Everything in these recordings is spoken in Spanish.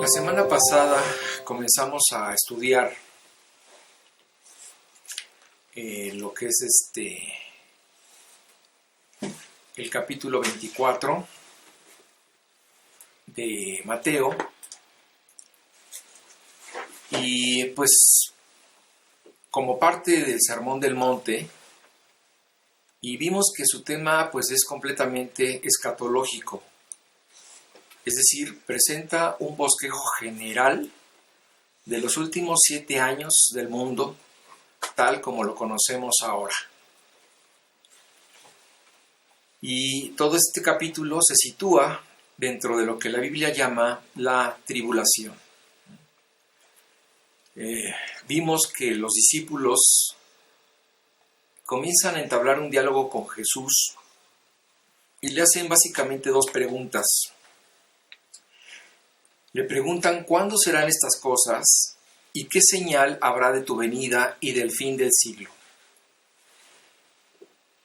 La semana pasada comenzamos a estudiar lo que es el capítulo 24 de Mateo, y pues como parte del Sermón del Monte, y vimos que su tema pues es completamente escatológico. Es decir, presenta un bosquejo general de los últimos 7 años del mundo, tal como lo conocemos ahora. Y todo este capítulo se sitúa dentro de lo que la Biblia llama la tribulación. Vimos que los discípulos comienzan a entablar un diálogo con Jesús y le hacen básicamente 2 preguntas. Le preguntan cuándo serán estas cosas y qué señal habrá de tu venida y del fin del siglo.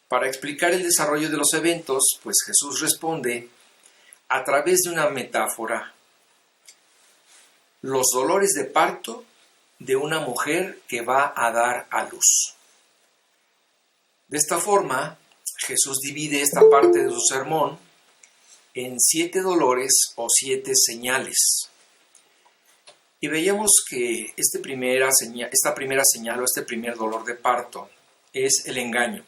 Para explicar el desarrollo de los eventos, pues Jesús responde a través de una metáfora: los dolores de parto de una mujer que va a dar a luz. De esta forma, Jesús divide esta parte de su sermón en 7 dolores o 7 señales. Y veíamos que esta primera señal o este primer dolor de parto es el engaño.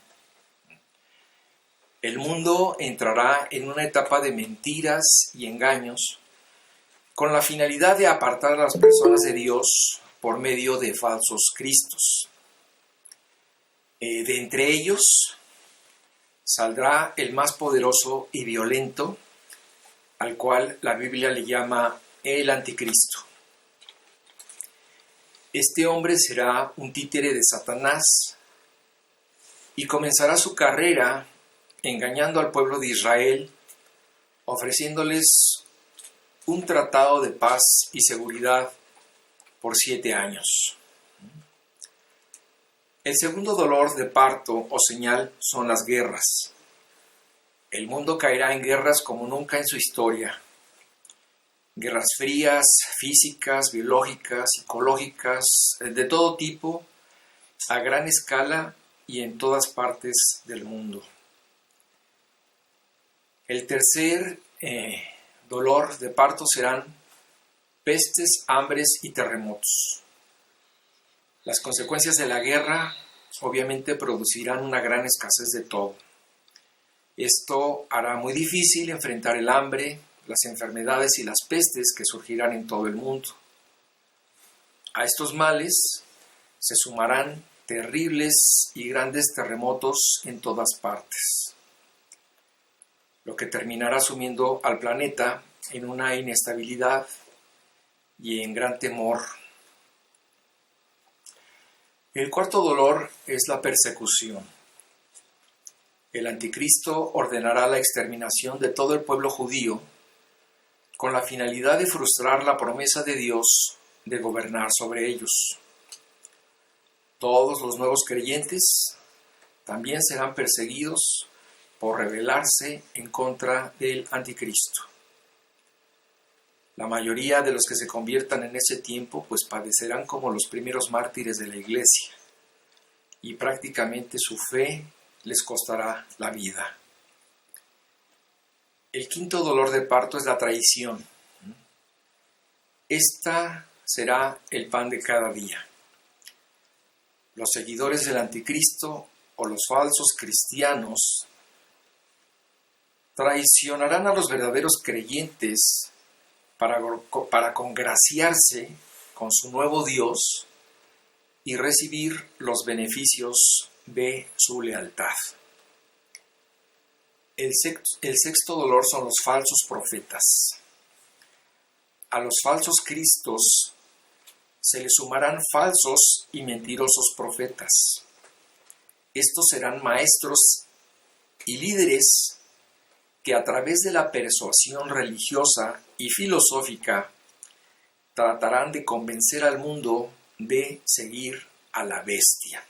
El mundo entrará en una etapa de mentiras y engaños con la finalidad de apartar a las personas de Dios por medio de falsos cristos. De entre ellos saldrá el más poderoso y violento, al cual la Biblia le llama el anticristo. Este hombre será un títere de Satanás y comenzará su carrera engañando al pueblo de Israel, ofreciéndoles un tratado de paz y seguridad por 7 años. El segundo dolor de parto o señal son las guerras. El mundo caerá en guerras como nunca en su historia. Guerras frías, físicas, biológicas, psicológicas, de todo tipo, a gran escala y en todas partes del mundo. El tercer dolor de parto serán pestes, hambres y terremotos. Las consecuencias de la guerra obviamente producirán una gran escasez de todo. Esto hará muy difícil enfrentar el hambre, las enfermedades y las pestes que surgirán en todo el mundo. A estos males se sumarán terribles y grandes terremotos en todas partes, lo que terminará sumiendo al planeta en una inestabilidad y en gran temor. El cuarto dolor es la persecución. El anticristo ordenará la exterminación de todo el pueblo judío con la finalidad de frustrar la promesa de Dios de gobernar sobre ellos. Todos los nuevos creyentes también serán perseguidos por rebelarse en contra del anticristo. La mayoría de los que se conviertan en ese tiempo pues padecerán como los primeros mártires de la iglesia, y prácticamente su fe les costará la vida. El quinto dolor de parto es la traición. Esta será el pan de cada día. Los seguidores del anticristo o los falsos cristianos traicionarán a los verdaderos creyentes para congraciarse con su nuevo Dios y recibir los beneficios de su lealtad. El sexto dolor son los falsos profetas. A los falsos cristos se les sumarán falsos y mentirosos profetas. Estos serán maestros y líderes que a través de la persuasión religiosa y filosófica tratarán de convencer al mundo de seguir a la bestia.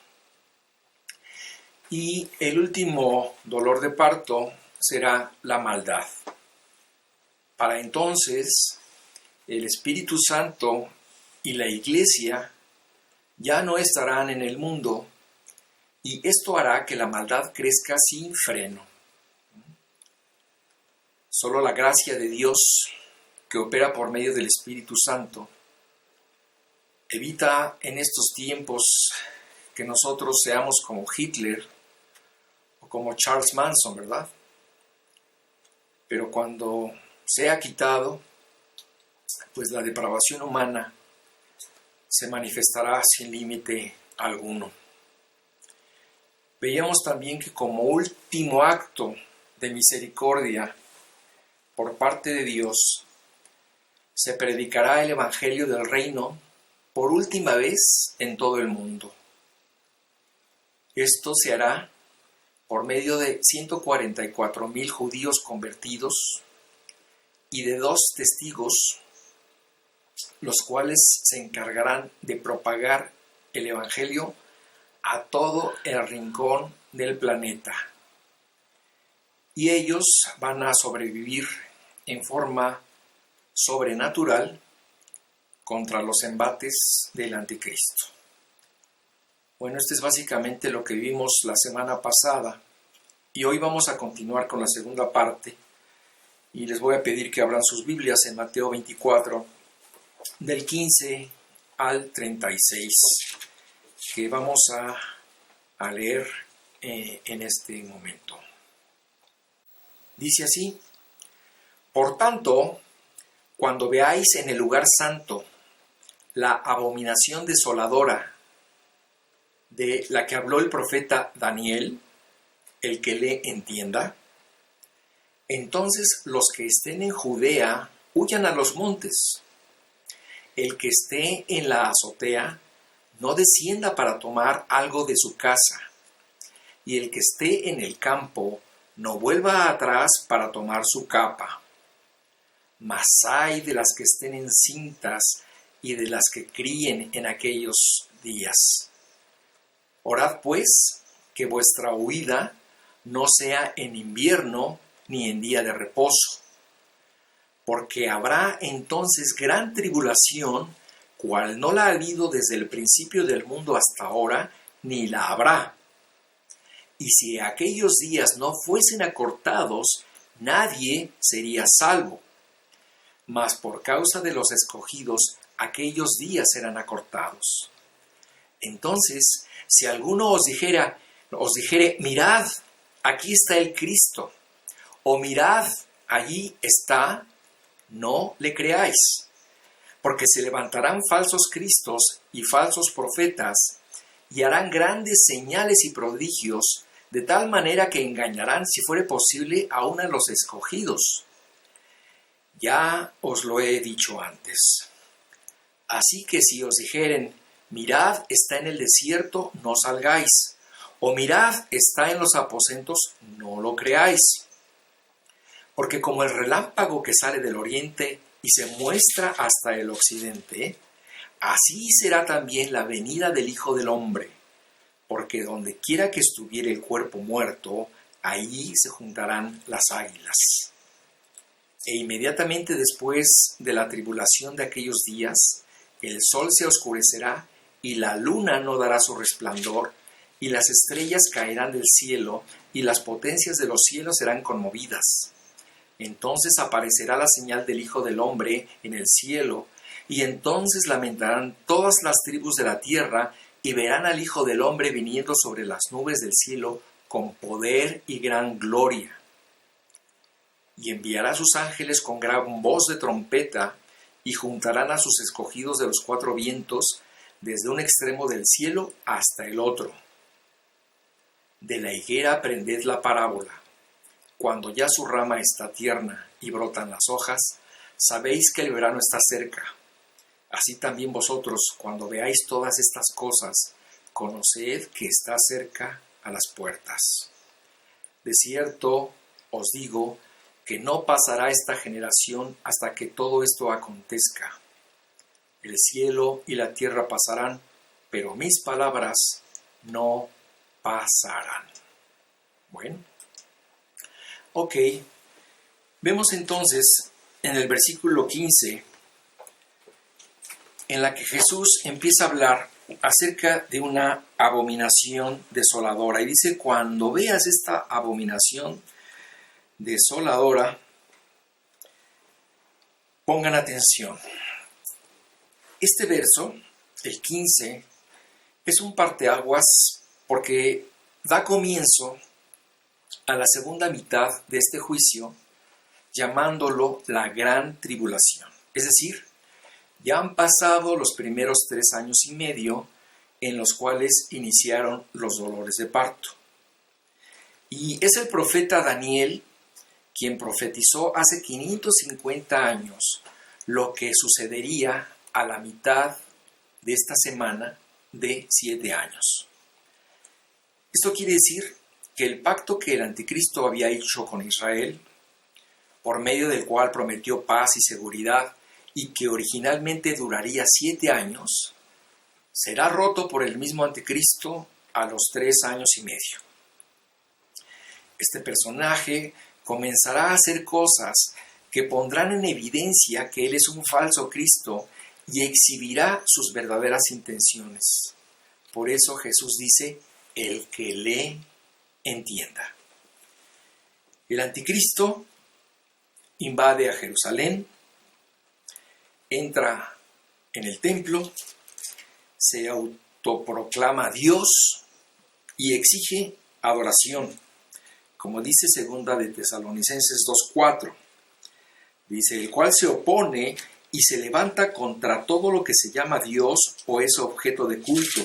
Y el último dolor de parto será la maldad. Para entonces, el Espíritu Santo y la Iglesia ya no estarán en el mundo, y esto hará que la maldad crezca sin freno. Solo la gracia de Dios, que opera por medio del Espíritu Santo, evita en estos tiempos que nosotros seamos como Hitler o como Charles Manson, ¿verdad? Pero cuando sea quitado, pues la depravación humana se manifestará sin límite alguno. Veíamos también que como último acto de misericordia por parte de Dios, se predicará el Evangelio del Reino por última vez en todo el mundo. Esto se hará por medio de 144,000 judíos convertidos y de 2 testigos, los cuales se encargarán de propagar el Evangelio a todo el rincón del planeta. Y ellos van a sobrevivir en forma sobrenatural contra los embates del anticristo. Bueno, esto es básicamente lo que vimos la semana pasada y hoy vamos a continuar con la segunda parte y les voy a pedir que abran sus Biblias en Mateo 24 del 15 al 36 que vamos a leer en este momento. Dice así: Por tanto, cuando veáis en el lugar santo la abominación desoladora de la que habló el profeta Daniel, el que le entienda, entonces los que estén en Judea huyan a los montes. El que esté en la azotea no descienda para tomar algo de su casa, y el que esté en el campo no vuelva atrás para tomar su capa. Mas ay de las que estén encintas y de las que críen en aquellos días. Orad pues que vuestra huida no sea en invierno ni en día de reposo, porque habrá entonces gran tribulación, cual no la ha habido desde el principio del mundo hasta ahora, ni la habrá. Y si aquellos días no fuesen acortados, nadie sería salvo. Mas por causa de los escogidos, aquellos días serán acortados. Entonces, si alguno os dijere, mirad, aquí está el Cristo, o mirad, allí está, no le creáis, porque se levantarán falsos cristos y falsos profetas, y harán grandes señales y prodigios, de tal manera que engañarán, si fuere posible, aun a los escogidos. Ya os lo he dicho antes. Así que si os dijeren, mirad, está en el desierto, no salgáis, o mirad, está en los aposentos, no lo creáis. Porque como el relámpago que sale del oriente y se muestra hasta el occidente, así será también la venida del Hijo del Hombre. Porque donde quiera que estuviere el cuerpo muerto, allí se juntarán las águilas. E inmediatamente después de la tribulación de aquellos días, el sol se oscurecerá y la luna no dará su resplandor, y las estrellas caerán del cielo, y las potencias de los cielos serán conmovidas. Entonces aparecerá la señal del Hijo del Hombre en el cielo, y entonces lamentarán todas las tribus de la tierra, y verán al Hijo del Hombre viniendo sobre las nubes del cielo con poder y gran gloria. Y enviará a sus ángeles con gran voz de trompeta, y juntarán a sus escogidos de los 4 vientos, desde un extremo del cielo hasta el otro. De la higuera aprended la parábola. Cuando ya su rama está tierna y brotan las hojas, sabéis que el verano está cerca. Así también vosotros, cuando veáis todas estas cosas, conoced que está cerca a las puertas. De cierto os digo que no pasará esta generación hasta que todo esto acontezca. El cielo y la tierra pasarán, pero mis palabras no pasarán. Bueno, ok. Vemos entonces en el versículo 15 en la que Jesús empieza a hablar acerca de una abominación desoladora. Y dice, cuando veas esta abominación desoladora, pongan atención. Este verso, el 15, es un parteaguas porque da comienzo a la segunda mitad de este juicio, llamándolo la gran tribulación. Es decir, ya han pasado los primeros 3 años y medio en los cuales iniciaron los dolores de parto. Y es el profeta Daniel quien profetizó hace 550 años lo que sucedería a la mitad de esta semana de 7 años. Esto quiere decir que el pacto que el anticristo había hecho con Israel, por medio del cual prometió paz y seguridad, y que originalmente duraría 7 años, será roto por el mismo anticristo a los 3 años y medio. Este personaje comenzará a hacer cosas que pondrán en evidencia que él es un falso Cristo y exhibirá sus verdaderas intenciones. Por eso Jesús dice, el que lee, entienda. El anticristo invade a Jerusalén, entra en el templo, se autoproclama Dios y exige adoración, como dice segunda de Tesalonicenses 2:4. Dice, el cual se opone y se levanta contra todo lo que se llama Dios o es objeto de culto,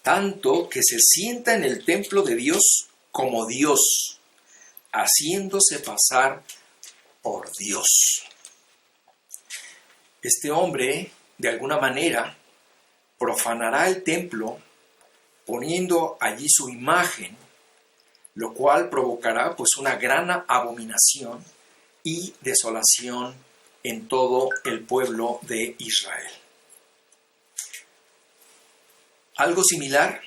tanto que se sienta en el templo de Dios como Dios, haciéndose pasar por Dios. Este hombre, de alguna manera, profanará el templo poniendo allí su imagen, lo cual provocará pues una gran abominación y desolación en todo el pueblo de Israel. Algo similar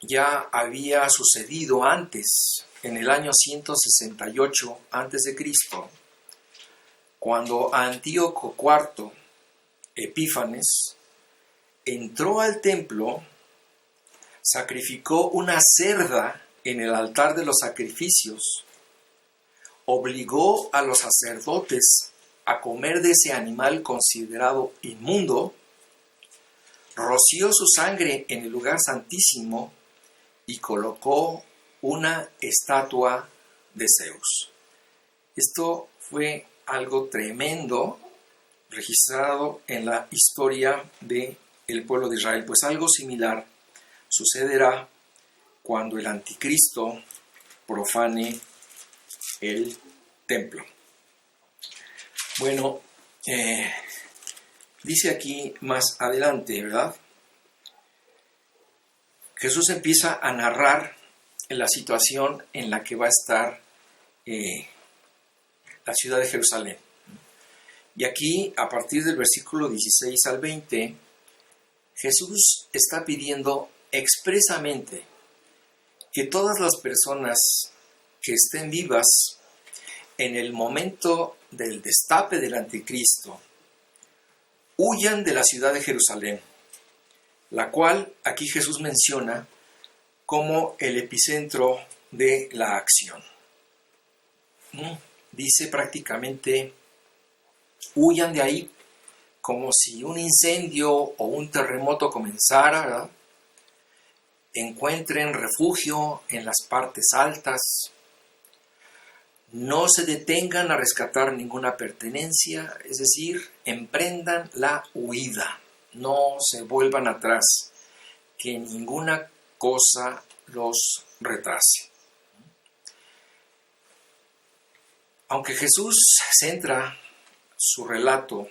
ya había sucedido antes, en el año 168 a.C., cuando Antíoco IV Epífanes entró al templo, sacrificó una cerda en el altar de los sacrificios, obligó a los sacerdotes a comer de ese animal considerado inmundo, roció su sangre en el lugar santísimo y colocó una estatua de Zeus. Esto fue algo tremendo registrado en la historia del pueblo de Israel. Pues algo similar sucederá cuando el anticristo profane el templo. Bueno, dice aquí más adelante, ¿verdad? Jesús empieza a narrar la situación en la que va a estar la ciudad de Jerusalén. Y aquí, a partir del versículo 16 al 20, Jesús está pidiendo expresamente que todas las personas que estén vivas en el momento del destape del anticristo huyan de la ciudad de Jerusalén, la cual aquí Jesús menciona como el epicentro de la acción. Dice prácticamente, huyan de ahí como si un incendio o un terremoto comenzara, ¿verdad? Encuentren refugio en las partes altas, no se detengan a rescatar ninguna pertenencia, es decir, emprendan la huida, no se vuelvan atrás, que ninguna cosa los retrase. Aunque Jesús centra su relato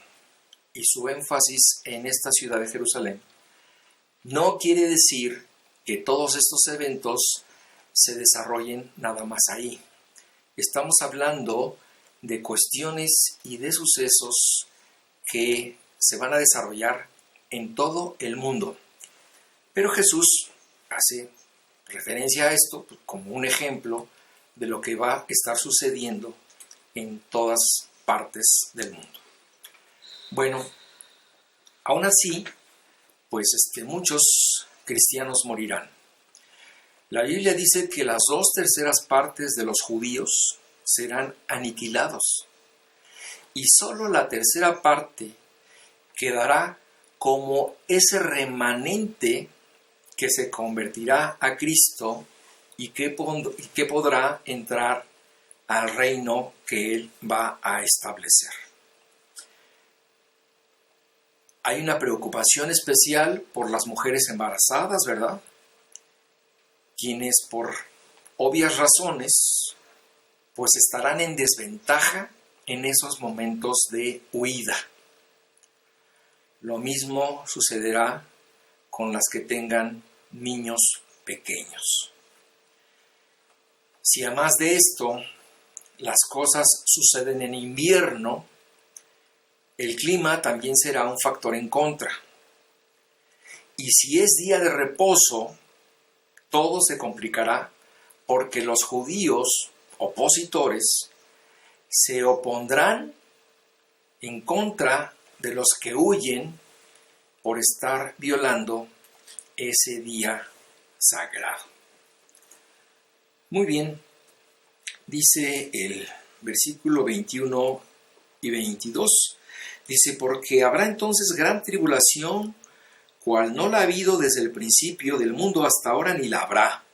y su énfasis en esta ciudad de Jerusalén, no quiere decir que todos estos eventos se desarrollen nada más ahí. Estamos hablando de cuestiones y de sucesos que se van a desarrollar en todo el mundo. Pero Jesús hace referencia a esto como un ejemplo de lo que va a estar sucediendo en todas partes del mundo. Bueno, Aún así, pues muchos cristianos morirán. La Biblia dice que las 2/3 partes de los judíos serán aniquilados y solo la 1/3 parte quedará como ese remanente que se convertirá a Cristo y que podrá entrar al reino que Él va a establecer. Hay una preocupación especial por las mujeres embarazadas, ¿verdad? Quienes por obvias razones pues estarán en desventaja en esos momentos de huida. Lo mismo sucederá con las que tengan niños pequeños. Si además de esto las cosas suceden en invierno, el clima también será un factor en contra. Y si es día de reposo, todo se complicará porque los judíos opositores se opondrán en contra de los que huyen por estar violando ese día sagrado. Muy bien, dice el versículo 21 y 22, dice, porque habrá entonces gran tribulación, cual no la ha habido desde el principio del mundo hasta ahora, ni la habrá.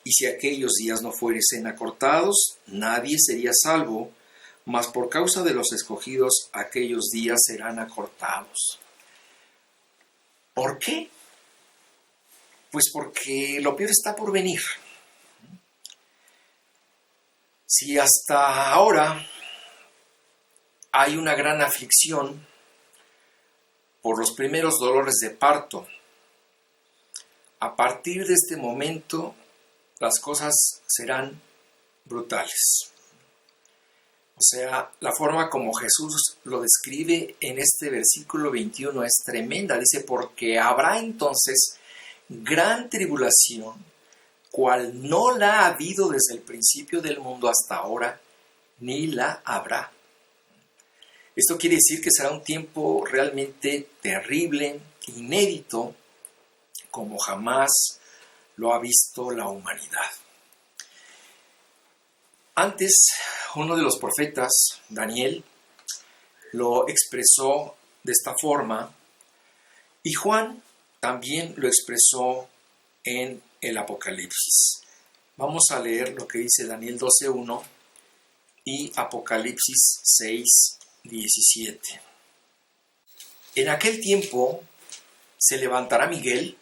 Y si aquellos días no fuesen acortados, nadie sería salvo, mas por causa de los escogidos aquellos días serán acortados. ¿Por qué? Pues porque lo peor está por venir. Si hasta ahora hay una gran aflicción por los primeros dolores de parto, a partir de este momento las cosas serán brutales. O sea, la forma como Jesús lo describe en este versículo 21 es tremenda. Dice, porque habrá entonces gran tribulación, cual no la ha habido desde el principio del mundo hasta ahora, ni la habrá. Esto quiere decir que será un tiempo realmente terrible, inédito, como jamás lo ha visto la humanidad. Antes, uno de los profetas, Daniel, lo expresó de esta forma, y Juan también lo expresó en el Apocalipsis. Vamos a leer lo que dice Daniel 12:1 y Apocalipsis 6:17. En aquel tiempo se levantará Miguel,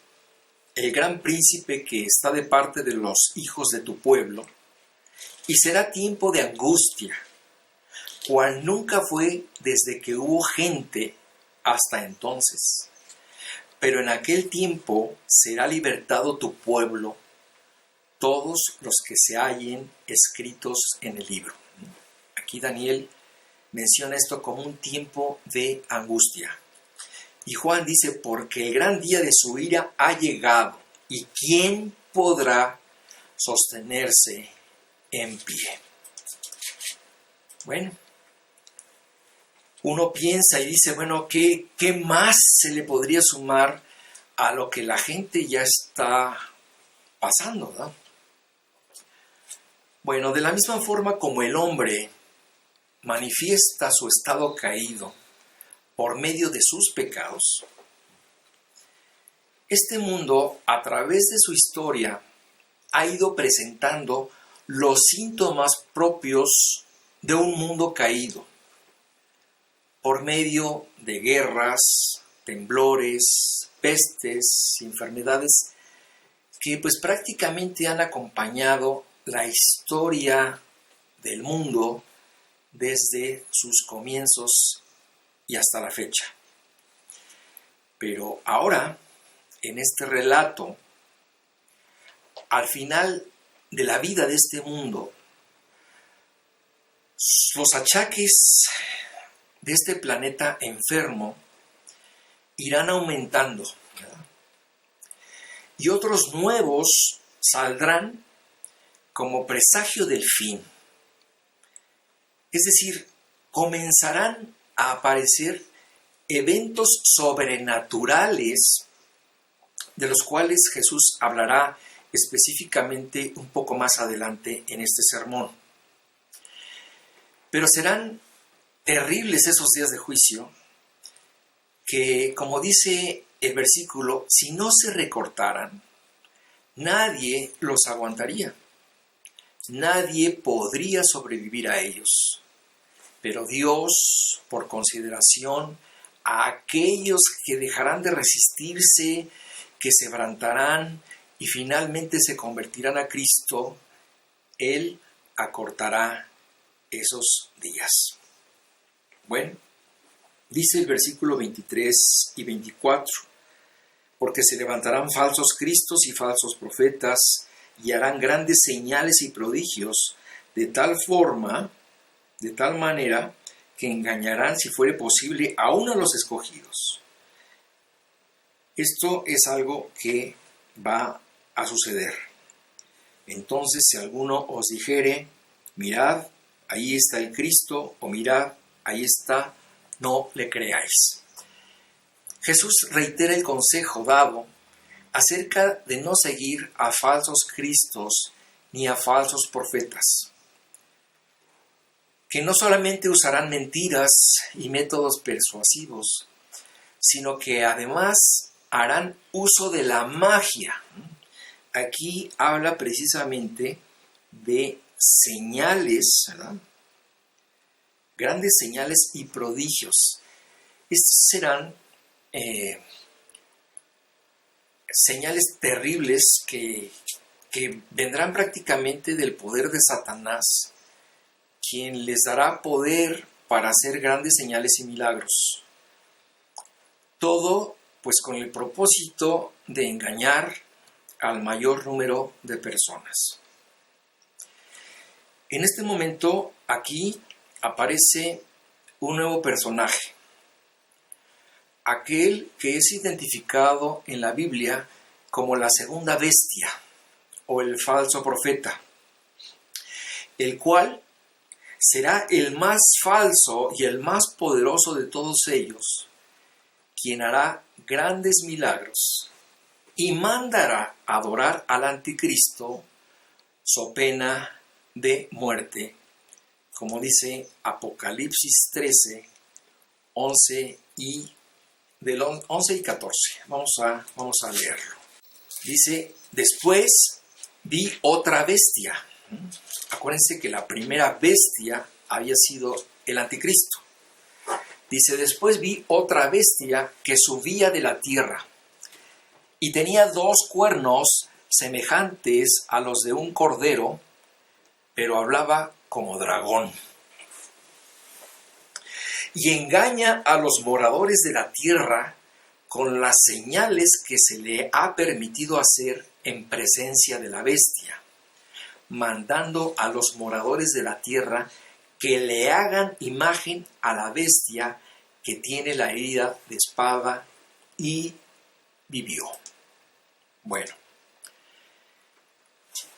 el gran príncipe que está de parte de los hijos de tu pueblo, y será tiempo de angustia, cual nunca fue desde que hubo gente hasta entonces. Pero en aquel tiempo será libertado tu pueblo, todos los que se hallen escritos en el libro. Aquí Daniel menciona esto como un tiempo de angustia. Y Juan dice, porque el gran día de su ira ha llegado, ¿y quién podrá sostenerse en pie? Bueno, uno piensa y dice, bueno, ¿qué más se le podría sumar a lo que la gente ya está pasando, ¿no? Bueno, de la misma forma como el hombre manifiesta su estado caído por medio de sus pecados, este mundo, a través de su historia, ha ido presentando los síntomas propios de un mundo caído, por medio de guerras, temblores, pestes, enfermedades, que pues prácticamente han acompañado la historia del mundo desde sus comienzos y hasta la fecha. Pero ahora, en este relato, al final de la vida de este mundo, los achaques de este planeta enfermo irán aumentando, ¿verdad? Y otros nuevos saldrán como presagio del fin. Es decir, comenzarán a aparecer eventos sobrenaturales de los cuales Jesús hablará específicamente un poco más adelante en este sermón. Pero serán terribles esos días de juicio que, como dice el versículo, si no se recortaran, nadie los aguantaría. Nadie podría sobrevivir a ellos. Pero Dios, por consideración a aquellos que dejarán de resistirse, que se quebrantarán y finalmente se convertirán a Cristo, Él acortará esos días. Bueno, dice el versículo 23 y 24, porque se levantarán falsos cristos y falsos profetas y harán grandes señales y prodigios, de tal manera, que engañarán, si fuere posible, aún a los escogidos. Esto es algo que va a suceder. Entonces, si alguno os dijere, mirad, ahí está el Cristo, o mirad, ahí está, no le creáis. Jesús reitera el consejo dado acerca de no seguir a falsos cristos ni a falsos profetas, que no solamente usarán mentiras y métodos persuasivos, sino que además harán uso de la magia. Aquí habla precisamente de señales, ¿verdad? Grandes señales y prodigios. Estos serán señales terribles que vendrán prácticamente del poder de Satanás, quien les dará poder para hacer grandes señales y milagros. Todo, pues, con el propósito de engañar al mayor número de personas. En este momento, aquí aparece un nuevo personaje, aquel que es identificado en la Biblia como la segunda bestia o el falso profeta, el cual será el más falso y el más poderoso de todos ellos, quien hará grandes milagros y mandará adorar al anticristo so pena de muerte, como dice Apocalipsis 13, 11 y 14. Vamos a leerlo. Dice, después vi otra bestia. Acuérdense que la primera bestia había sido el anticristo. Dice, después vi otra bestia que subía de la tierra y tenía 2 cuernos semejantes a los de un cordero, pero hablaba como dragón. Y engaña a los moradores de la tierra con las señales que se le ha permitido hacer en presencia de la bestia, mandando a los moradores de la tierra que le hagan imagen a la bestia que tiene la herida de espada y vivió. Bueno,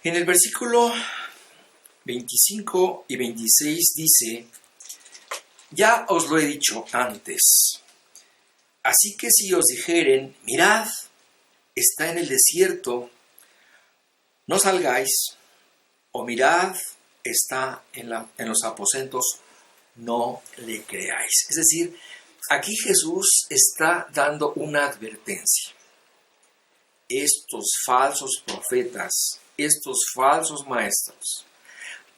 en el versículo 25 y 26 dice, ya os lo he dicho antes, así que si os dijeren, mirad, está en el desierto, no salgáis, o mirad, está en los aposentos, no le creáis. Es decir, aquí Jesús está dando una advertencia. Estos falsos profetas, estos falsos maestros,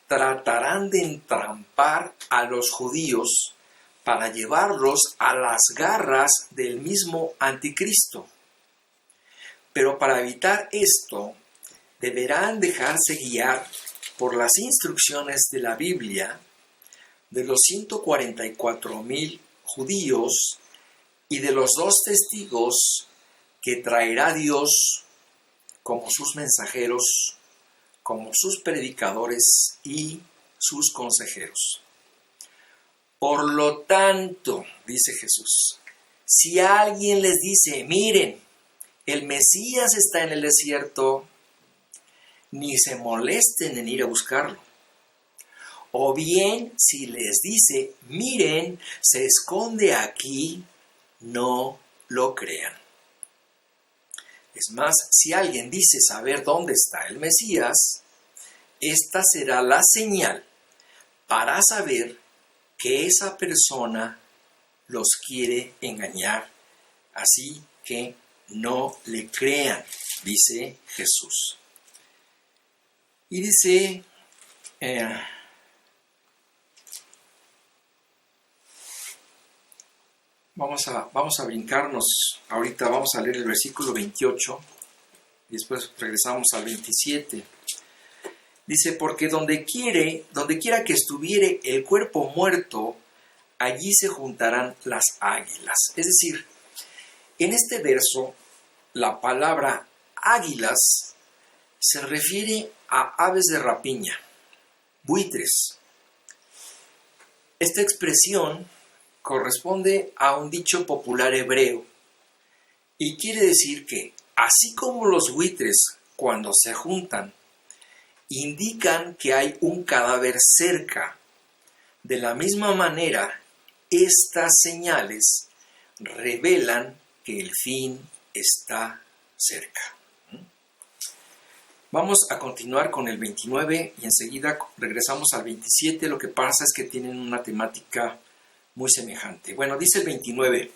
tratarán de entrampar a los judíos para llevarlos a las garras del mismo anticristo. Pero para evitar esto, deberán dejarse guiar por las instrucciones de la Biblia de los 144,000 judíos y de los 2 testigos que traerá Dios como sus mensajeros, como sus predicadores y sus consejeros. Por lo tanto, dice Jesús, si alguien les dice, miren, el Mesías está en el desierto, ni se molesten en ir a buscarlo. O bien, si les dice, miren, se esconde aquí, no lo crean. Es más, si alguien dice saber dónde está el Mesías, esta será la señal para saber que esa persona los quiere engañar. Así que no le crean, dice Jesús. Y dice, vamos a brincarnos, ahorita vamos a leer el versículo 28 y después regresamos al 27. Dice, porque donde quiera que estuviere el cuerpo muerto, allí se juntarán las águilas. Es decir, en este verso, la palabra águilas se refiere a aves de rapiña, buitres. Esta expresión corresponde a un dicho popular hebreo y quiere decir que, así como los buitres cuando se juntan indican que hay un cadáver cerca, de la misma manera, estas señales revelan que el fin está cerca. Vamos a continuar con el 29 y enseguida regresamos al 27. Lo que pasa es que tienen una temática muy semejante. Bueno, dice el 29.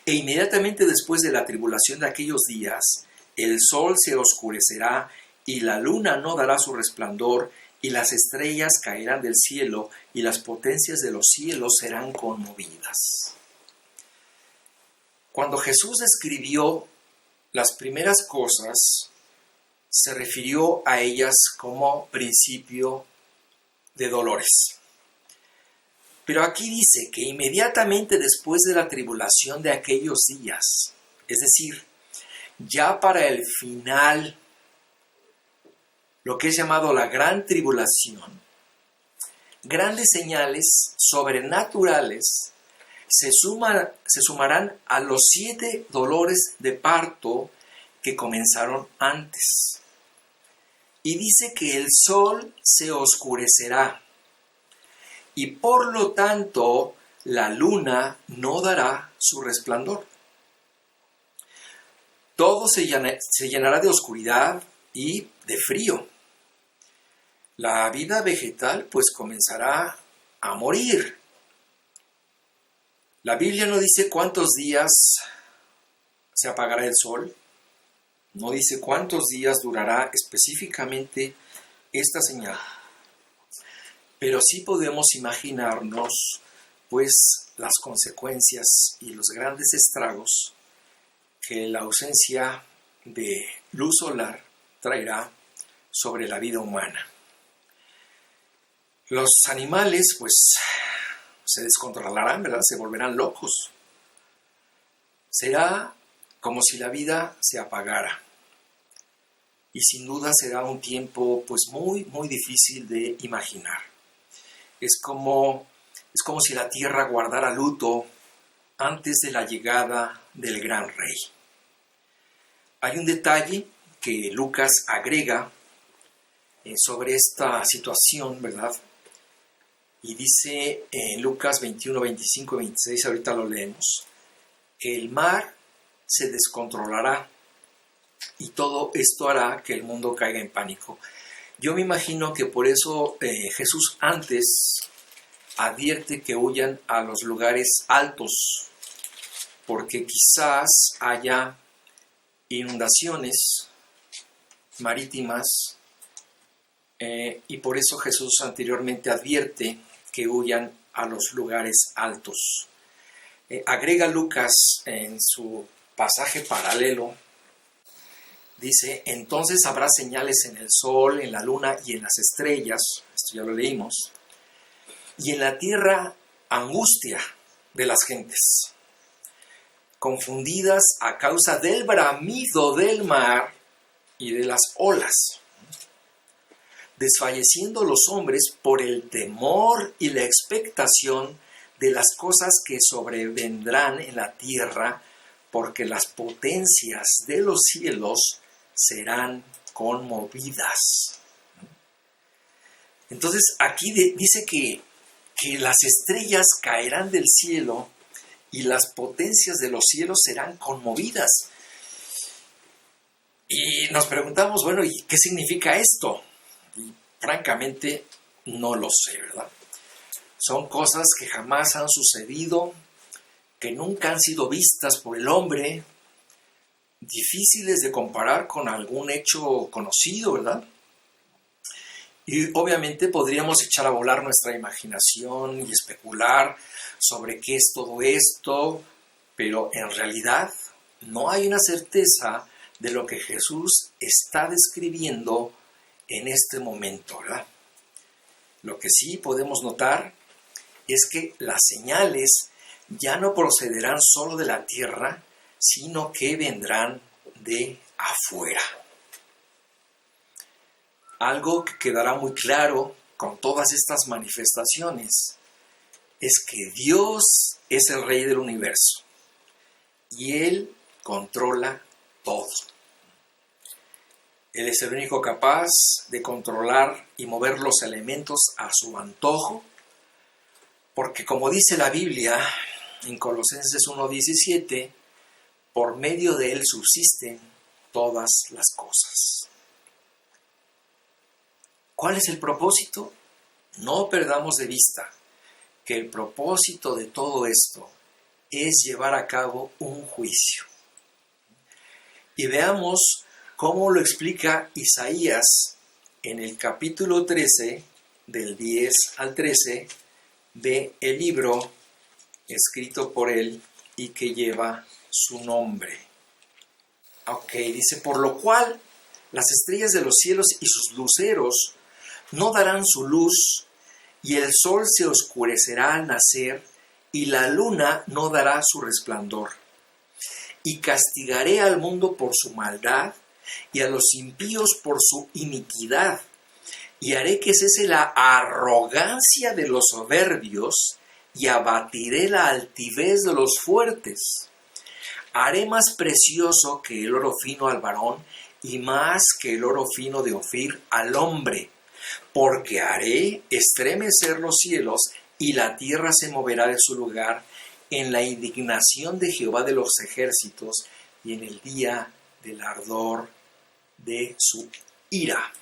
E inmediatamente después de la tribulación de aquellos días, el sol se oscurecerá y la luna no dará su resplandor, y las estrellas caerán del cielo, y las potencias de los cielos serán conmovidas. Cuando Jesús escribió las primeras cosas, se refirió a ellas como principio de dolores. Pero aquí dice que inmediatamente después de la tribulación de aquellos días, es decir, ya para el final, lo que es llamado la gran tribulación, grandes señales sobrenaturales se sumarán a los 7 dolores de parto que comenzaron antes. Y dice que el sol se oscurecerá y por lo tanto la luna no dará su resplandor. Todo se llenará de oscuridad y de frío. La vida vegetal pues comenzará a morir. La Biblia no dice cuántos días se apagará el sol, no dice cuántos días durará específicamente esta señal, pero sí podemos imaginarnos pues las consecuencias y los grandes estragos que la ausencia de luz solar traerá sobre la vida humana. Los animales pues se descontrolarán, ¿verdad? Se volverán locos. Será como si la vida se apagara. Y sin duda será un tiempo pues muy, muy difícil de imaginar. Es como si la tierra guardara luto antes de la llegada del gran rey. Hay un detalle que Lucas agrega sobre esta situación, ¿verdad? Y dice en Lucas 21, 25 y 26, ahorita lo leemos, que el mar se descontrolará y todo esto hará que el mundo caiga en pánico. Yo me imagino que por eso Jesús antes advierte que huyan a los lugares altos, porque quizás haya inundaciones marítimas y por eso Jesús anteriormente advierte que huyan a los lugares altos. Agrega Lucas en su pasaje paralelo, dice, entonces habrá señales en el sol, en la luna y en las estrellas, esto ya lo leímos, y en la tierra angustia de las gentes, confundidas a causa del bramido del mar y de las olas, desfalleciendo los hombres por el temor y la expectación de las cosas que sobrevendrán en la tierra, porque las potencias de los cielos serán conmovidas. Entonces aquí dice que las estrellas caerán del cielo y las potencias de los cielos serán conmovidas. Y nos preguntamos, bueno, ¿y qué significa esto? Y francamente no lo sé, ¿verdad? Son cosas que jamás han sucedido, que nunca han sido vistas por el hombre, difíciles de comparar con algún hecho conocido, ¿verdad? Y obviamente podríamos echar a volar nuestra imaginación y especular sobre qué es todo esto, pero en realidad no hay una certeza de lo que Jesús está describiendo en este momento, ¿verdad? Lo que sí podemos notar es que las señales ya no procederán solo de la tierra, sino que vendrán de afuera. Algo que quedará muy claro con todas estas manifestaciones es que Dios es el Rey del universo y Él controla todo. Él es el único capaz de controlar y mover los elementos a su antojo, porque como dice la Biblia en Colosenses 1:17, por medio de Él subsisten todas las cosas. ¿Cuál es el propósito? No perdamos de vista que el propósito de todo esto es llevar a cabo un juicio. Y veamos cómo lo explica Isaías en el capítulo 13, del 10 al 13, del libro escrito por él y que lleva su nombre. Ok, dice, por lo cual las estrellas de los cielos y sus luceros no darán su luz, y el sol se oscurecerá al nacer, y la luna no dará su resplandor. Y castigaré al mundo por su maldad, y a los impíos por su iniquidad, y haré que cese la arrogancia de los soberbios, y abatiré la altivez de los fuertes. Haré más precioso que el oro fino al varón, y más que el oro fino de Ofir al hombre, porque haré estremecer los cielos, y la tierra se moverá de su lugar en la indignación de Jehová de los ejércitos, y en el día del ardor de su ira.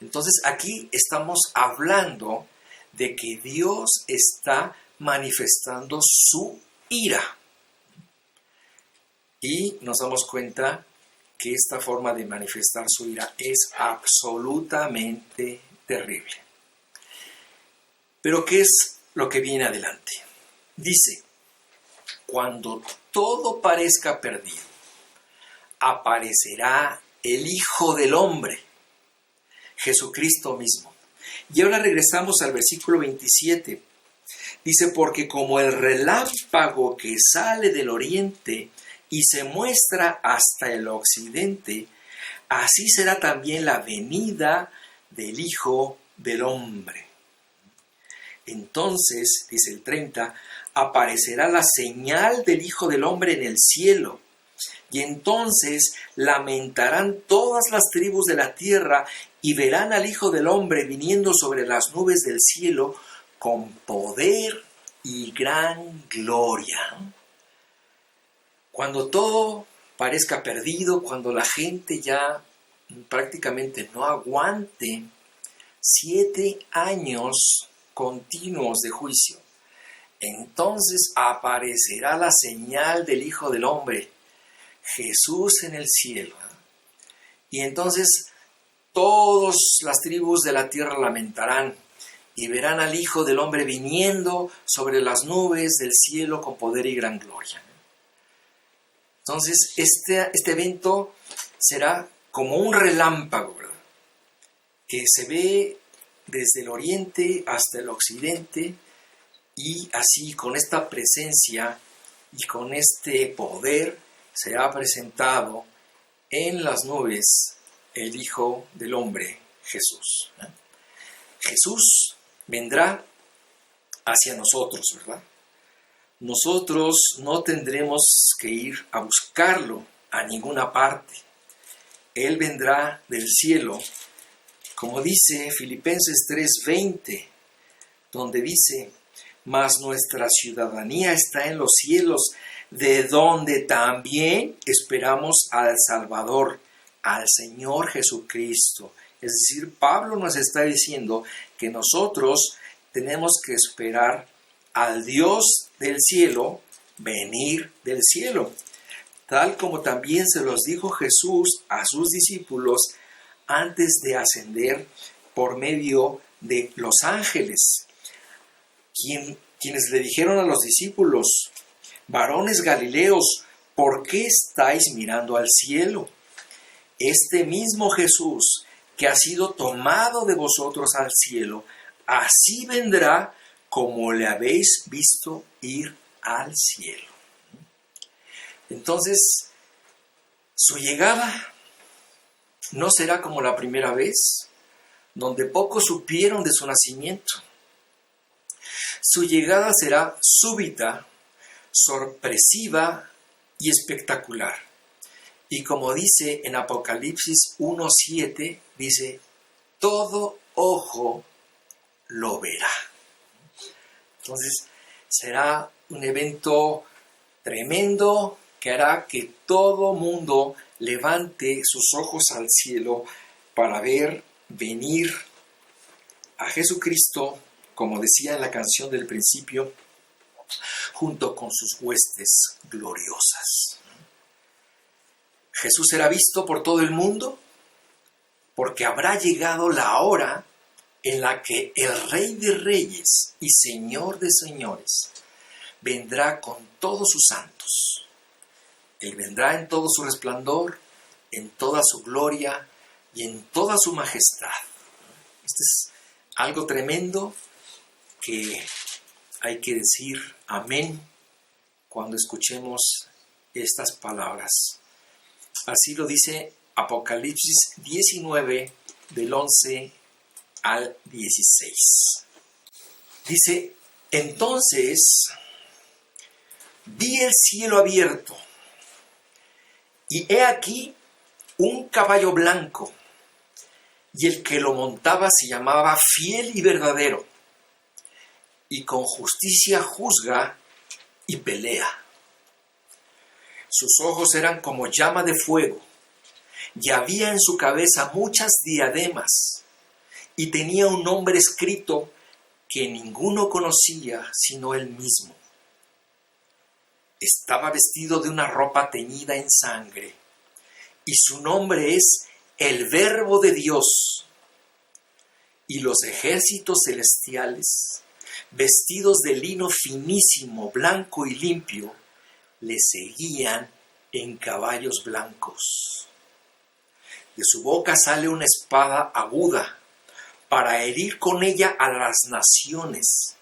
Entonces aquí estamos hablando de que Dios está manifestando su ira. Y nos damos cuenta que esta forma de manifestar su ira es absolutamente terrible. Pero ¿qué es lo que viene adelante? Dice, cuando todo parezca perdido, aparecerá el Hijo del Hombre, Jesucristo mismo. Y ahora regresamos al versículo 27. Dice, porque como el relámpago que sale del oriente y se muestra hasta el occidente, así será también la venida del Hijo del Hombre. Entonces, dice el 30, aparecerá la señal del Hijo del Hombre en el cielo, y entonces lamentarán todas las tribus de la tierra y verán al Hijo del Hombre viniendo sobre las nubes del cielo con poder y gran gloria. Cuando todo parezca perdido, cuando la gente ya prácticamente no aguante 7 años continuos de juicio, entonces aparecerá la señal del Hijo del Hombre, Jesús en el cielo. Y entonces todas las tribus de la tierra lamentarán y verán al Hijo del Hombre viniendo sobre las nubes del cielo con poder y gran gloria. Entonces este evento será como un relámpago, ¿verdad?, que se ve desde el oriente hasta el occidente, y así con esta presencia y con este poder será presentado en las nubes el Hijo del Hombre, Jesús. Jesús vendrá hacia nosotros, ¿verdad? Nosotros no tendremos que ir a buscarlo a ninguna parte. Él vendrá del cielo, como dice Filipenses 3:20, donde dice, mas nuestra ciudadanía está en los cielos, de donde también esperamos al Salvador, al Señor Jesucristo. Es decir, Pablo nos está diciendo que nosotros tenemos que esperar al Dios del cielo venir del cielo, tal como también se los dijo Jesús a sus discípulos antes de ascender por medio de los ángeles, quienes le dijeron a los discípulos: varones galileos, ¿por qué estáis mirando al cielo? Este mismo Jesús que ha sido tomado de vosotros al cielo, así vendrá como le habéis visto ir al cielo. Entonces, su llegada no será como la primera vez, donde pocos supieron de su nacimiento. Su llegada será súbita, sorpresiva y espectacular. Y como dice en Apocalipsis 1:7, dice: todo ojo lo verá. Entonces, será un evento tremendo que hará que todo mundo levante sus ojos al cielo para ver venir a Jesucristo, como decía en la canción del principio, junto con sus huestes gloriosas. Jesús será visto por todo el mundo porque habrá llegado la hora en la que el Rey de Reyes y Señor de Señores vendrá con todos sus santos. Él vendrá en todo su resplandor, en toda su gloria y en toda su majestad. Esto es algo tremendo que hay que decir amén cuando escuchemos estas palabras. Así lo dice Apocalipsis 19, del 11 al 16. Dice: entonces vi el cielo abierto, y he aquí un caballo blanco, y el que lo montaba se llamaba Fiel y Verdadero, y con justicia juzga y pelea. Sus ojos eran como llama de fuego, y había en su cabeza muchas diademas, y tenía un nombre escrito que ninguno conocía sino él mismo. Estaba vestido de una ropa teñida en sangre, y su nombre es el Verbo de Dios. Y los ejércitos celestiales, vestidos de lino finísimo, blanco y limpio, le seguían en caballos blancos. De su boca sale una espada aguda para herir con ella a las naciones,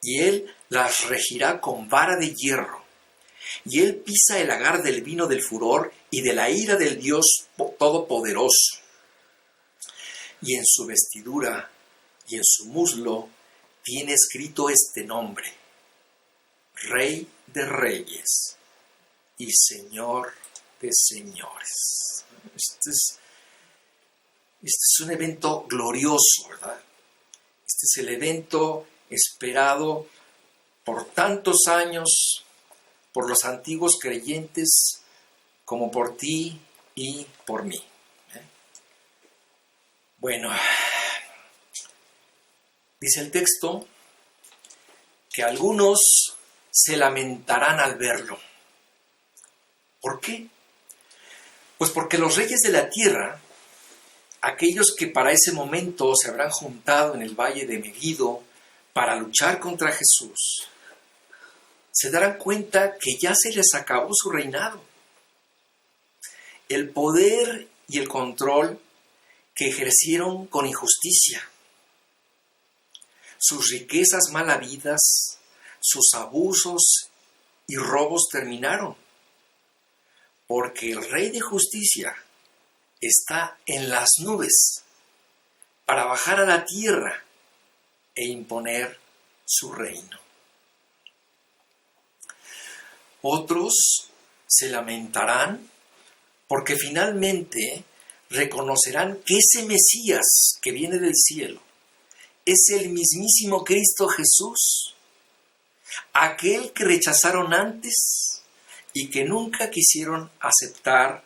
y él las regirá con vara de hierro. Y él pisa el lagar del vino del furor y de la ira del Dios Todopoderoso. Y en su vestidura y en su muslo tiene escrito este nombre: Rey de Reyes y Señor de Señores. Este es un evento glorioso, ¿verdad? Este es el evento esperado por tantos años, por los antiguos creyentes, como por ti y por mí. Bueno, dice el texto que algunos se lamentarán al verlo. ¿Por qué? Pues porque los reyes de la tierra, aquellos que para ese momento se habrán juntado en el valle de Megiddo para luchar contra Jesús, se darán cuenta que ya se les acabó su reinado. El poder y el control que ejercieron con injusticia, sus riquezas mal habidas, sus abusos y robos terminaron, porque el Rey de Justicia está en las nubes para bajar a la tierra e imponer su reino. Otros se lamentarán porque finalmente reconocerán que ese Mesías que viene del cielo es el mismísimo Cristo Jesús, aquel que rechazaron antes y que nunca quisieron aceptar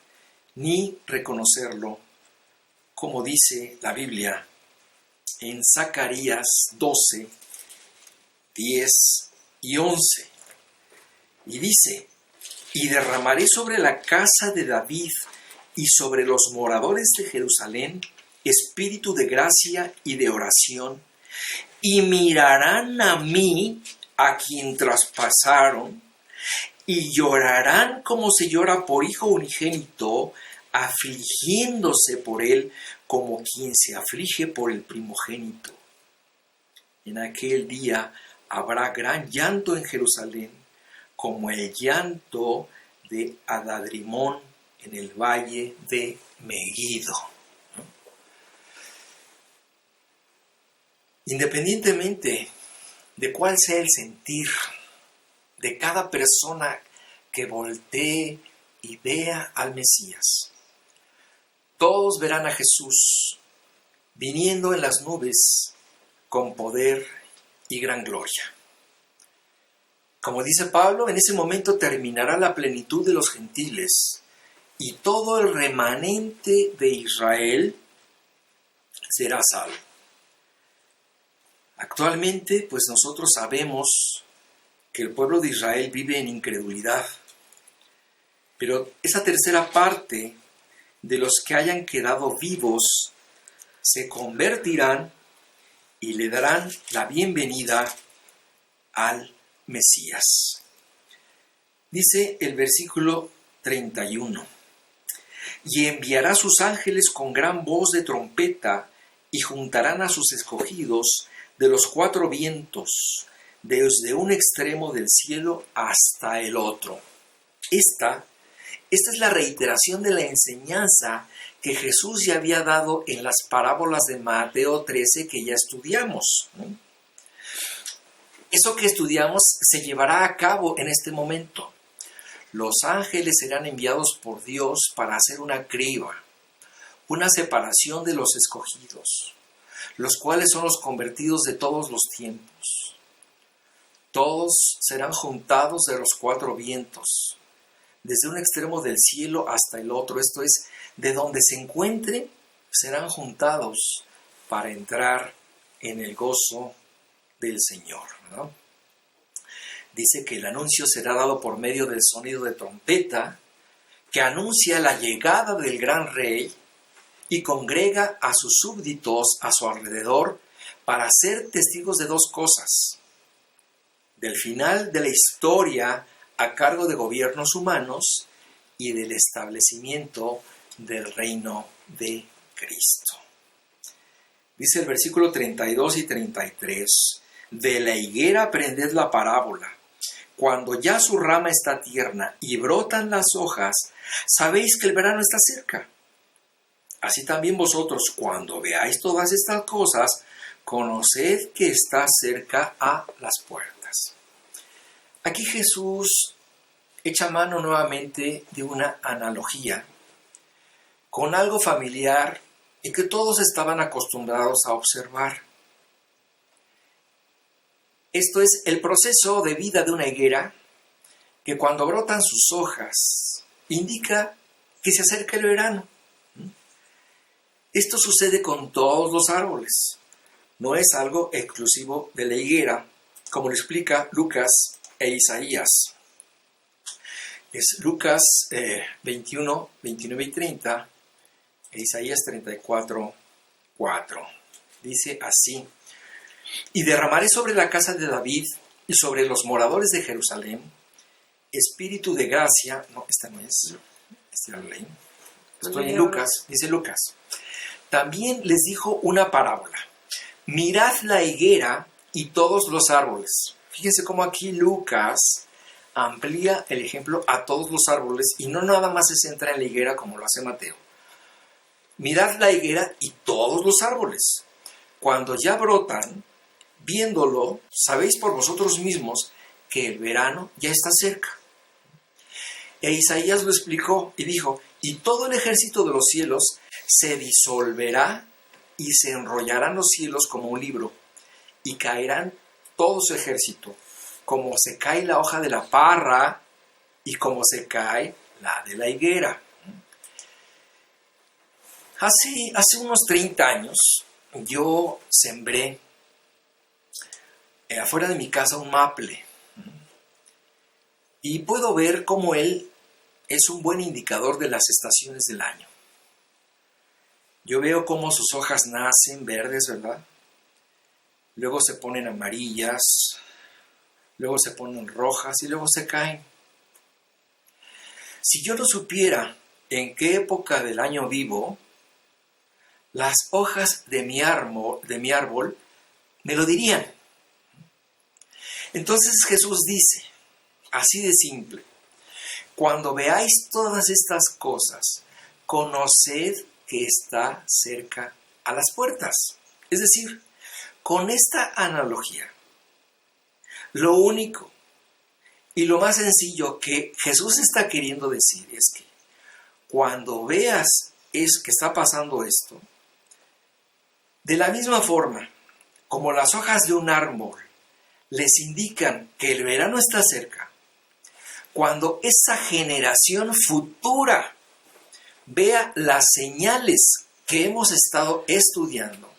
ni reconocerlo, como dice la Biblia en Zacarías 12, 10 y 11. Y dice: y derramaré sobre la casa de David y sobre los moradores de Jerusalén espíritu de gracia y de oración, y mirarán a mí, a quien traspasaron, y llorarán como se llora por hijo unigénito, afligiéndose por él como quien se aflige por el primogénito. En aquel día habrá gran llanto en Jerusalén, como el llanto de Adadrimón en el valle de Megiddo. Independientemente de cuál sea el sentir de cada persona que voltee y vea al Mesías, todos verán a Jesús viniendo en las nubes con poder y gran gloria. Como dice Pablo, en ese momento terminará la plenitud de los gentiles y todo el remanente de Israel será salvo. Actualmente, pues nosotros sabemos que el pueblo de Israel vive en incredulidad, pero esa tercera parte de los que hayan quedado vivos se convertirán y le darán la bienvenida al Mesías. Dice el versículo 31: y enviará sus ángeles con gran voz de trompeta y juntarán a sus escogidos de los cuatro vientos, desde un extremo del cielo hasta el otro. Esta es la reiteración de la enseñanza que Jesús ya había dado en las parábolas de Mateo 13 que ya estudiamos. Eso que estudiamos se llevará a cabo en este momento. Los ángeles serán enviados por Dios para hacer una criba, una separación de los escogidos, los cuales son los convertidos de todos los tiempos. Todos serán juntados de los cuatro vientos, desde un extremo del cielo hasta el otro, esto es, de donde se encuentren, serán juntados para entrar en el gozo del Señor, ¿no? Dice que el anuncio será dado por medio del sonido de trompeta, que anuncia la llegada del gran rey y congrega a sus súbditos a su alrededor para ser testigos de dos cosas: del final de la historia a cargo de gobiernos humanos y del establecimiento del reino de Cristo. Dice el versículo 32 y 33: de la higuera aprended la parábola. Cuando ya su rama está tierna y brotan las hojas, sabéis que el verano está cerca. Así también vosotros, cuando veáis todas estas cosas, conoced que está cerca a las puertas. Aquí Jesús echa mano nuevamente de una analogía con algo familiar y que todos estaban acostumbrados a observar. Esto es el proceso de vida de una higuera que cuando brotan sus hojas indica que se acerca el verano. Esto sucede con todos los árboles. No es algo exclusivo de la higuera, como lo explica Lucas e Isaías. Es Lucas 21, 29 y 30 e Isaías 34, 4. Dice así: y derramaré sobre la casa de David y sobre los moradores de Jerusalén espíritu de gracia. No, esta no es. Esta lo leí. Estoy en Lucas, dice Lucas. También les dijo una parábola: mirad la higuera y todos los árboles. Fíjense cómo aquí Lucas amplía el ejemplo a todos los árboles y no nada más se centra en la higuera como lo hace Mateo. Mirad la higuera y todos los árboles. Cuando ya brotan, viéndolo, sabéis por vosotros mismos que el verano ya está cerca. E Isaías lo explicó y dijo: y todo el ejército de los cielos se disolverá y se enrollarán los cielos como un libro, y caerán todo su ejército como se cae la hoja de la parra y como se cae la de la higuera. Hace unos 30 años yo sembré afuera de mi casa un maple y puedo ver cómo él es un buen indicador de las estaciones del año. Yo veo cómo sus hojas nacen verdes, ¿verdad? Luego se ponen amarillas, luego se ponen rojas y luego se caen. Si yo no supiera en qué época del año vivo, las hojas de mi árbol me lo dirían. Entonces Jesús dice, así de simple, cuando veáis todas estas cosas, conoced que está cerca a las puertas. Es decir, con esta analogía, lo único y lo más sencillo que Jesús está queriendo decir es que cuando veas que está pasando esto, de la misma forma como las hojas de un árbol les indican que el verano está cerca, cuando esa generación futura vea las señales que hemos estado estudiando,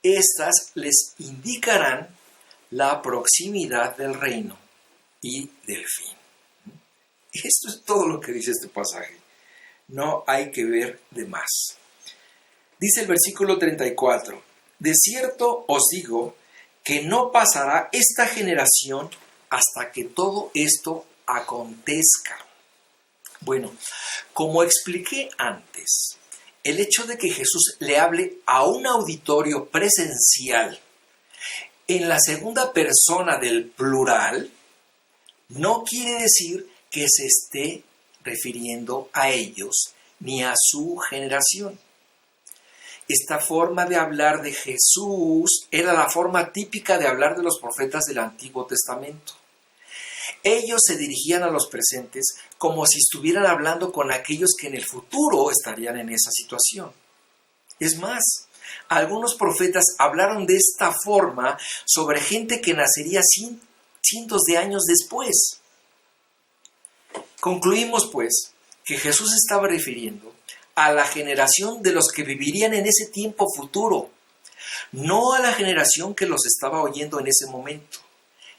estas les indicarán la proximidad del reino y del fin. Esto es todo lo que dice este pasaje. No hay que ver de más. Dice el versículo 34, de cierto os digo que no pasará esta generación hasta que todo esto acontezca. Bueno, como expliqué antes, el hecho de que Jesús le hable a un auditorio presencial en la segunda persona del plural no quiere decir que se esté refiriendo a ellos ni a su generación. Esta forma de hablar de Jesús era la forma típica de hablar de los profetas del Antiguo Testamento. Ellos se dirigían a los presentes como si estuvieran hablando con aquellos que en el futuro estarían en esa situación. Es más, algunos profetas hablaron de esta forma sobre gente que nacería cientos de años después. Concluimos, pues, que Jesús estaba refiriendo a la generación de los que vivirían en ese tiempo futuro, no a la generación que los estaba oyendo en ese momento.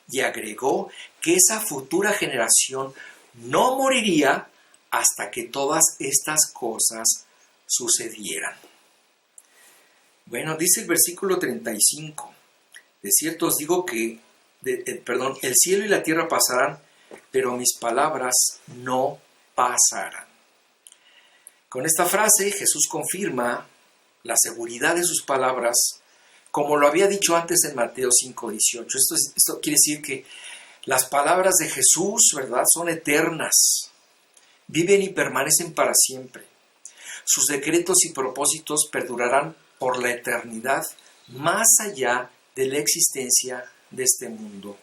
Y agregó que esa futura generación no moriría hasta que todas estas cosas sucedieran. Bueno, dice el versículo 35, de cierto os digo que, el cielo y la tierra pasarán, pero mis palabras no pasarán. Con esta frase Jesús confirma la seguridad de sus palabras, como lo había dicho antes en Mateo 5:18. Esto quiere decir que las palabras de Jesús, ¿verdad?, son eternas, viven y permanecen para siempre. Sus decretos y propósitos perdurarán por la eternidad, más allá de la existencia de este mundo.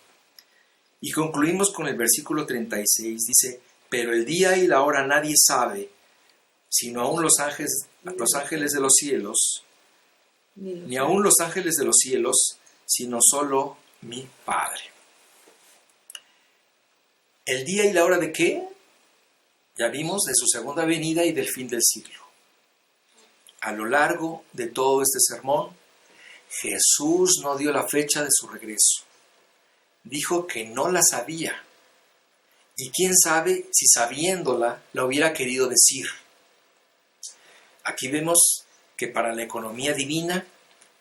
Y concluimos con el versículo 36, dice, pero el día y la hora nadie sabe, sino aún los ángeles de los cielos, ni aún los ángeles de los cielos, sino solo mi Padre. ¿El día y la hora de qué? Ya vimos, de su segunda venida y del fin del siglo. A lo largo de todo este sermón, Jesús no dio la fecha de su regreso. Dijo que no la sabía. Y quién sabe si sabiéndola la hubiera querido decir. Aquí vemos que para la economía divina,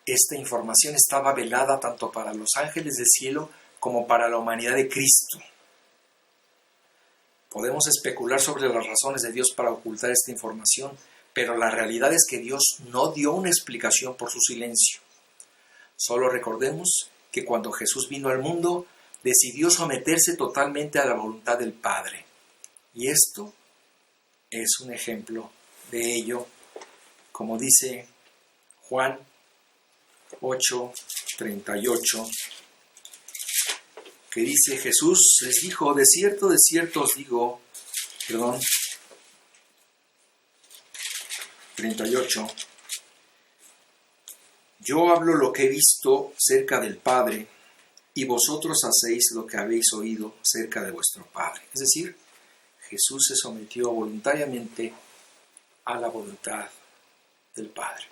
esta información estaba velada tanto para los ángeles del cielo como para la humanidad de Cristo. Podemos especular sobre las razones de Dios para ocultar esta información, pero la realidad es que Dios no dio una explicación por su silencio. Solo recordemos que cuando Jesús vino al mundo, decidió someterse totalmente a la voluntad del Padre. Y esto es un ejemplo de ello, como dice Juan 8:38, que dice, Jesús les dijo, de cierto os digo, 38, yo hablo lo que he visto cerca del Padre, y vosotros hacéis lo que habéis oído acerca de vuestro padre. Es decir, Jesús se sometió voluntariamente a la voluntad del Padre.